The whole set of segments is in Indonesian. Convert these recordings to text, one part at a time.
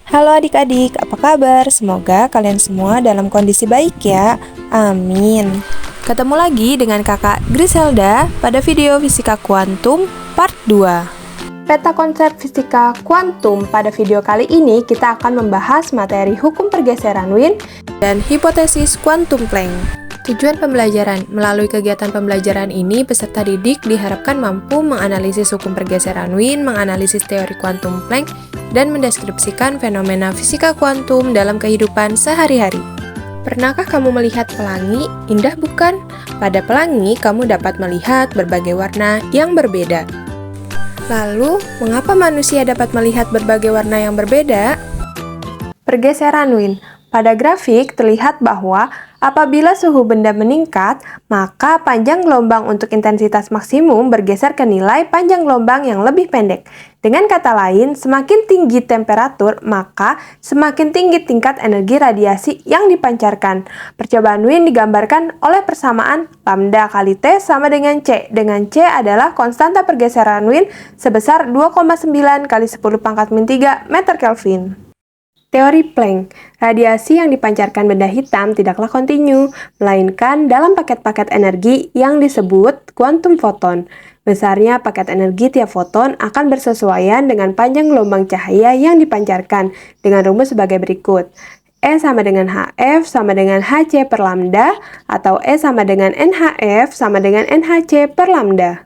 Halo adik-adik, apa kabar? Semoga kalian semua dalam kondisi baik ya. Amin. Ketemu lagi dengan kakak Griselda pada video Fisika Kuantum Part 2. Peta konsep fisika kuantum. Pada video kali ini kita akan membahas materi hukum pergeseran Wien dan hipotesis kuantum Planck. Tujuan pembelajaran. Melalui kegiatan pembelajaran ini, peserta didik diharapkan mampu menganalisis hukum pergeseran Wien, menganalisis teori kuantum Planck, dan mendeskripsikan fenomena fisika kuantum dalam kehidupan sehari-hari. Pernahkah kamu melihat pelangi? Indah bukan? Pada pelangi, kamu dapat melihat berbagai warna yang berbeda. Lalu, mengapa manusia dapat melihat berbagai warna yang berbeda? Pergeseran Wien. Pada grafik terlihat bahwa apabila suhu benda meningkat, maka panjang gelombang untuk intensitas maksimum bergeser ke nilai panjang gelombang yang lebih pendek. Dengan kata lain, semakin tinggi temperatur, maka semakin tinggi tingkat energi radiasi yang dipancarkan. Percobaan Wien digambarkan oleh persamaan lambda kali T sama dengan C, dengan C adalah konstanta pergeseran Wien sebesar 2,9 kali 10⁻³ meter Kelvin. Teori Planck, radiasi yang dipancarkan benda hitam tidaklah kontinu, melainkan dalam paket-paket energi yang disebut kuantum foton. Besarnya paket energi tiap foton akan bersesuaian dengan panjang gelombang cahaya yang dipancarkan dengan rumus sebagai berikut. E sama dengan HF sama dengan HC per lambda, atau E sama dengan NHF sama dengan NHC per lambda.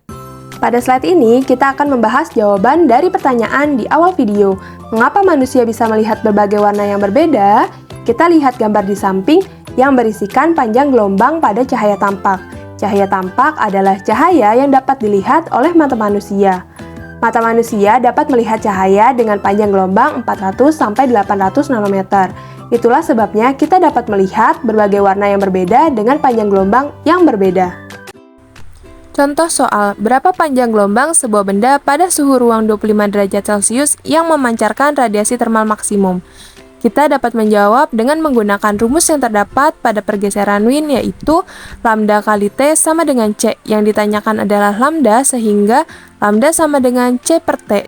Pada slide ini, kita akan membahas jawaban dari pertanyaan di awal video. Mengapa manusia bisa melihat berbagai warna yang berbeda? Kita lihat gambar di samping yang berisikan panjang gelombang pada cahaya tampak. Cahaya tampak adalah cahaya yang dapat dilihat oleh mata manusia. Mata manusia dapat melihat cahaya dengan panjang gelombang 400–800 nanometer. Itulah sebabnya kita dapat melihat berbagai warna yang berbeda dengan panjang gelombang yang berbeda. Contoh soal, berapa panjang gelombang sebuah benda pada suhu ruang 25 derajat Celcius yang memancarkan radiasi termal maksimum? Kita dapat menjawab dengan menggunakan rumus yang terdapat pada pergeseran Wien, yaitu lambda kali T sama dengan C. Yang ditanyakan adalah lambda, sehingga lambda sama dengan C per T.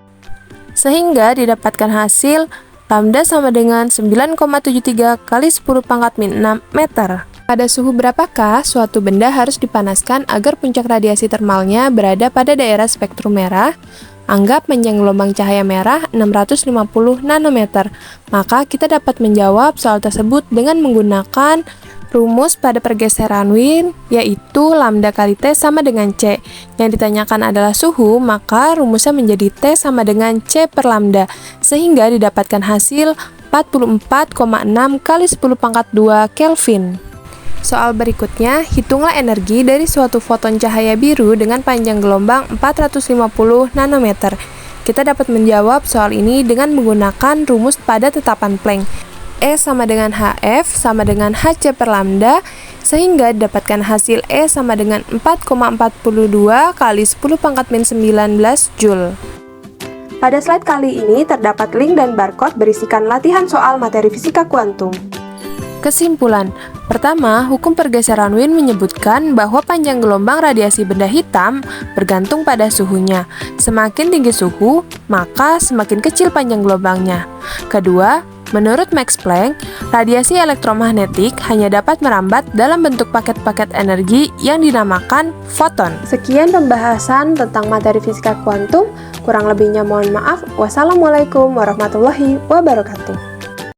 Sehingga didapatkan hasil lambda sama dengan 9,73 kali 10⁻⁶ meter. Pada suhu berapakah suatu benda harus dipanaskan agar puncak radiasi termalnya berada pada daerah spektrum merah? Anggap panjang gelombang cahaya merah 650 nanometer. Maka kita dapat menjawab soal tersebut dengan menggunakan rumus pada pergeseran Wien, yaitu lambda kali T sama dengan C. Yang ditanyakan adalah suhu, maka rumusnya menjadi T sama dengan C per lambda, sehingga didapatkan hasil 44,6 kali 10⁻² Kelvin. Soal berikutnya, hitunglah energi dari suatu foton cahaya biru dengan panjang gelombang 450 nanometer. Kita dapat menjawab soal ini dengan menggunakan rumus pada tetapan Planck. E sama dengan HF sama dengan HC per lambda, sehingga didapatkan hasil E sama dengan 4,42 kali 10⁻⁹ Joule. Pada slide kali ini terdapat link dan barcode berisikan latihan soal materi fisika kuantum. Kesimpulan. Pertama, hukum pergeseran Wien menyebutkan bahwa panjang gelombang radiasi benda hitam bergantung pada suhunya. Semakin tinggi suhu, maka semakin kecil panjang gelombangnya. Kedua, menurut Max Planck, radiasi elektromagnetik hanya dapat merambat dalam bentuk paket-paket energi yang dinamakan foton. Sekian pembahasan tentang materi fisika kuantum. Kurang lebihnya mohon maaf. Wassalamualaikum warahmatullahi wabarakatuh.